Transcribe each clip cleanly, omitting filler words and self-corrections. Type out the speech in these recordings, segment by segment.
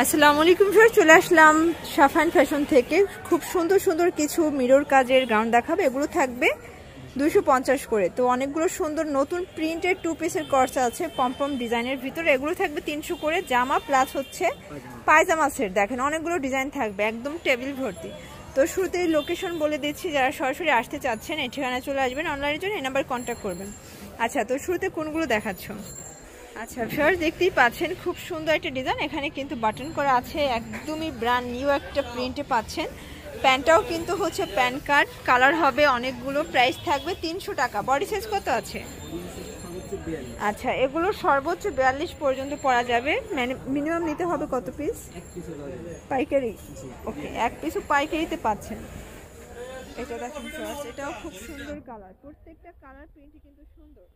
আসসালামু আলাইকুম স্যার, চলে আসলাম সাফান ফ্যাশন থেকে। খুব সুন্দর সুন্দর কিছু মিরর কাজের গাউন দেখাবে। এগুলো থাকবে 250 করে। তো অনেকগুলো সুন্দর নতুন প্রিন্টের 2 পিসের কর্স আছে পমপম ডিজাইনের ভিতরে। এগুলো থাকবে 300 করে, জামা প্লাস হচ্ছে পায়জামা সেট। দেখেন অনেকগুলো ডিজাইন থাকবে, একদম টেবিল ভর্তি। তো শুরুতেই লোকেশন বলে দিচ্ছি, যারা সরাসরি আসতে চাচ্ছেন এই ঠিকানায় চলে আসবেন। অনলাইনের জন্য এই নাম্বার কন্ট্যাক্ট করবেন। আচ্ছা, তো শুরুতে কোনগুলো দেখাচ্ছ? আচ্ছা ভিউয়ার্স, দেখতেই পাচ্ছেন খুব সুন্দর একটা ডিজাইন। এখানে কিন্তু বাটন করা আছে, একদমই ব্র্যান্ড নিউ একটা প্রিন্টে পাচ্ছেন। প্যান্টটাও কিন্তু হচ্ছে প্যান্ট কাট, কালার হবে অনেকগুলো। প্রাইস থাকবে 300 টাকা। বডি সাইজ কত আছে? আচ্ছা, এগুলো সর্বোচ্চ 42 পর্যন্ত পরা যাবে। মিনিমাম নিতে হবে কত পিস? পাইকারি। ওকে, এক পিসও পাইকারিতে পাচ্ছেন। এটা দেখেন ভিউয়ার্স, এটাও খুব সুন্দর কালার। প্রত্যেকটা কালার প্রিন্টই কিন্তু সুন্দর।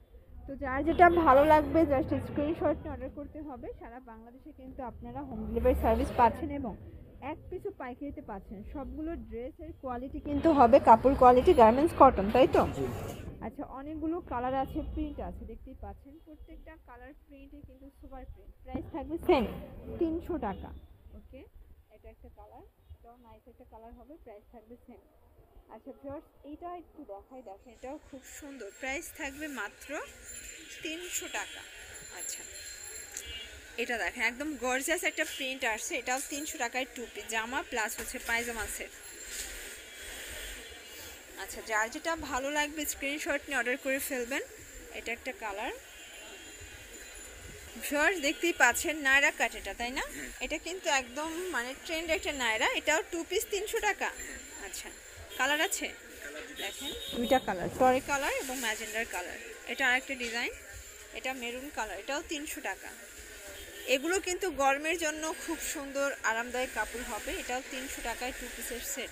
তো যার যেটা ভালো লাগবে জাস্ট স্ক্রিনশট নিয়ে অর্ডার করতে হবে। সারা বাংলাদেশে কিন্তু আপনারা হোম ডেলিভারি সার্ভিস পাচ্ছেন এবং এক পিসও পাইকারিতে পাচ্ছেন। সবগুলো ড্রেসের কোয়ালিটি কিন্তু হবে কাপড় কোয়ালিটি, গার্মেন্টস কটন, তাই তো? আচ্ছা, অনেকগুলো কালার আছে, প্রিন্ট আছে, দেখতেই পাচ্ছেন। প্রত্যেকটা কালার প্রিন্টে কিন্তু সুপার প্রিন্ট। প্রাইস থাকবে সেম 300 টাকা। ওকে, এটা একটা কালার, এটাও নাইস একটা কালার হবে। প্রাইস থাকবে সেম। আচ্ছা ভিউয়ার্স, এইটা একটু দেখাই, দেখেন এটাও খুব সুন্দর। প্রাইস থাকবে মাত্র 300 টাকা। আচ্ছা, এটা দেখেন একদম গর্জিয়াস একটা প্রিন্ট আসছে। এটাও 300 টাকায় 2 পিস জামা প্লাস হচ্ছে পায়জামা সেট। আচ্ছা, যার যেটা ভালো লাগবে স্ক্রিনশট নিয়ে অর্ডার করে ফেলবেন। এটা একটা কালার। ভিউয়ার্স, দেখতেই পাচ্ছেন নায়রা কাট এটা, তাই না? এটা কিন্তু একদম মানে ট্রেন্ড একটা নায়রা। এটাও 2 পিস 300 টাকা। আচ্ছা, কালার আছে দেখেন, দুইটা কালার, টরে কালার এবং ম্যাজেন্ডার কালার। এটা আরেকটা ডিজাইন, এটা মেরুন কালার। এটাও 300 টাকা। এগুলো কিন্তু গরমের জন্য খুব সুন্দর আরামদায়ক কাপড় হবে। এটাও 300 টাকায় 2 পিসের সেট।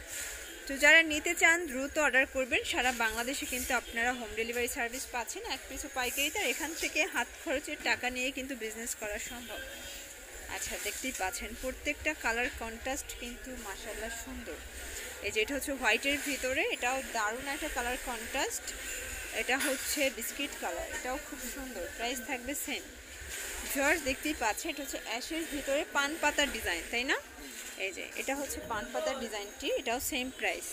তো যারা নিতে চান দ্রুত অর্ডার করবেন। সারা বাংলাদেশে কিন্তু আপনারা হোম ডেলিভারি সার্ভিস পাচ্ছেন, এক পিসও পাইকারিতে। এখান থেকে হাত খরচের টাকা নিয়ে কিন্তু বিজনেস করা সম্ভব। আচ্ছা, দেখতেই পাচ্ছেন প্রত্যেকটা কালার কন্ট্রাস্ট কিন্তু মাশাআল্লাহ সুন্দর। এই যে এটা হচ্ছে হোয়াইটের ভিতরে, এটাও দারুণ একটা কালার কন্ট্রাস্ট। এটা হচ্ছে বিস্কিট কালার, এটাও খুব সুন্দর। প্রাইস থাকবে সেম। ভিউয়ার্স, দেখতেই পাচ্ছেন এটা হচ্ছে অ্যাশের ভিতরে পান পাতার ডিজাইন, তাই না? এই যে এটা হচ্ছে পান পাতার ডিজাইনটি, এটাও সেম প্রাইস।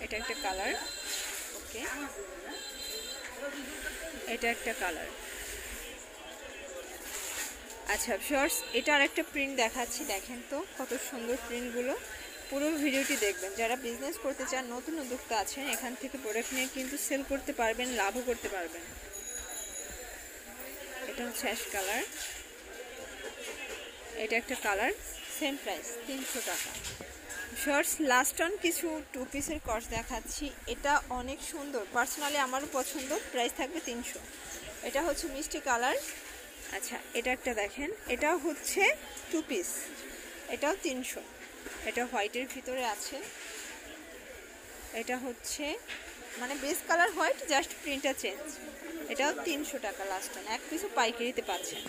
এটা একটা কালার। ওকে, এটা একটা কালার। আচ্ছা ভিউয়ার্স, এটা আরেকটা প্রিন্ট দেখাচ্ছি। দেখেন তো কত সুন্দর প্রিন্টগুলো। পুরো ভিডিওটি দেখবেন। যারা বিজনেস করতে চান, নতুন উদ্যোক্তা আছেন, এখান থেকে প্রোডাক্ট নিয়ে কিন্তু সেল করতে পারবেন, লাভও করতে পারবেন। এটা হচ্ছে অ্যাশ কালার। এটা একটা কালার, সেম প্রাইস 300 টাকা। শর্টস লাস্ট অন কিছু 2 পিসের কর্স দেখাচ্ছি। এটা অনেক সুন্দর, পার্সোনালি আমারও পছন্দ। প্রাইস থাকবে 300। এটা হচ্ছে মিষ্টি কালার। আচ্ছা, এটা একটা দেখেন, এটা হচ্ছে 2 পিস, এটাও 300। এটা হোয়াইটের ভিতরে আছে। এটা হচ্ছে মানে বেস কালার হোয়াইট, জাস্ট প্রিন্টটা চেঞ্জ। এটাও 300 টাকা লাস্ট অন, এক পিসও পাইকারিতে পাচ্ছেন।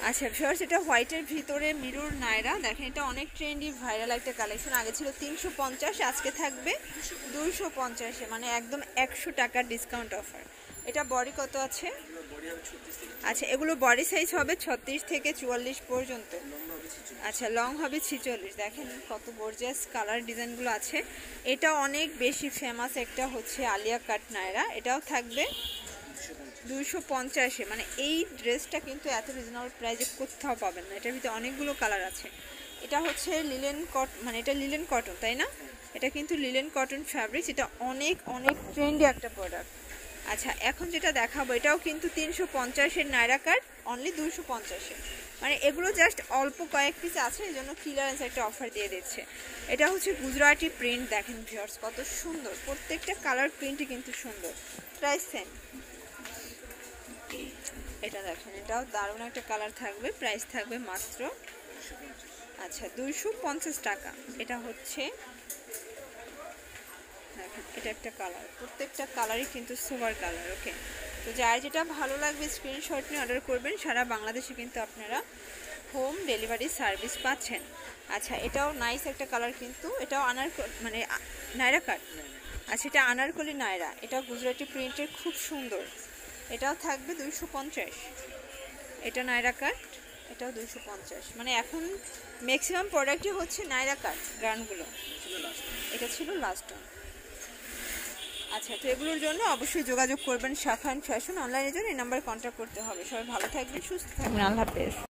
আচ্ছা ভিউয়ার্স, এটা হোয়াইটের ভিতরে মিরর নায়রা। দেখেন এটা অনেক ট্রেন্ডি ভাইরাল একটা কালেকশন। আগে ছিল 350, আজকে থাকবে 250-এ, মানে একদম 100 টাকার ডিসকাউন্ট অফার। এটা বডি কত আছে? আচ্ছা, এগুলো বডি সাইজ হবে 36 থেকে 44 পর্যন্ত। আচ্ছা, লং হবে 46। দেখেন কত গর্জিয়াস কালার ডিজাইনগুলো আছে। এটা অনেক বেশি ফেমাস একটা হচ্ছে আলিয়া কাট নায়রা। এটাও থাকবে 250-এ। মানে এই ড্রেসটা কিন্তু এত রিজনেবল প্রাইসে কোথাও পাবেন না। এটার ভিতরে অনেকগুলো কালার আছে। এটা হচ্ছে লিলেন কটন, মানে এটা লিলেন কটন, তাই না? এটা কিন্তু লিলেন কটন ফ্যাব্রিক্স। এটা অনেক অনেক ট্রেন্ডি একটা প্রোডাক্ট। আচ্ছা, এখন যেটা দেখাবো এটাও কিন্তু 350-এর নায়রা কাট, অনলি 250-এ। মানে এগুলো জাস্ট অল্প কয়েক পিস আছে, এই জন্য ক্লিয়ারেন্স একটা অফার দিয়ে দিচ্ছে। এটা হচ্ছে গুজরাটি প্রিন্ট। দেখেন ভিউয়ার্স কত সুন্দর, প্রত্যেকটা কালার প্রিন্টই কিন্তু সুন্দর। Price same. এটা দেখেন, এটাও দারুণ একটা কালার থাকবে। প্রাইস থাকবে মাত্র আচ্ছা 250 টাকা। এটা হচ্ছে দেখেন, এটা একটা কালার। প্রত্যেকটা কালারই কিন্তু সুপার কালার। ওকে, তো যার যেটা ভালো লাগবে স্ক্রিনশট নিয়ে অর্ডার করবেন। সারা বাংলাদেশে কিন্তু আপনারা হোম ডেলিভারি সার্ভিস পাচ্ছেন। আচ্ছা, এটাও নাইস একটা কালার, কিন্তু এটাও মানে নায়রা কাট। আচ্ছা, এটা আনারকলি নায়রা। এটাও গুজরাটি প্রিন্টের, খুব সুন্দর। এটাও থাকবে 250। এটা নায়রা কাট। এটাও 250, মানে এখন ম্যাক্সিমাম প্রোডাক্টই হচ্ছে নাইরা কাট গ্রাউন্ডগুলো। এটা ছিল লাস্ট ওয়ান। আচ্ছা, তো এগুলোর জন্য অবশ্যই যোগাযোগ করবেন সাফান ফ্যাশন অনলাইনের জন্য। এই নাম্বারে কন্ট্যাক্ট করতে হবে। সবাই ভালো থাকবেন, সুস্থ থাকবেন, আল্লাহ হাফেজ।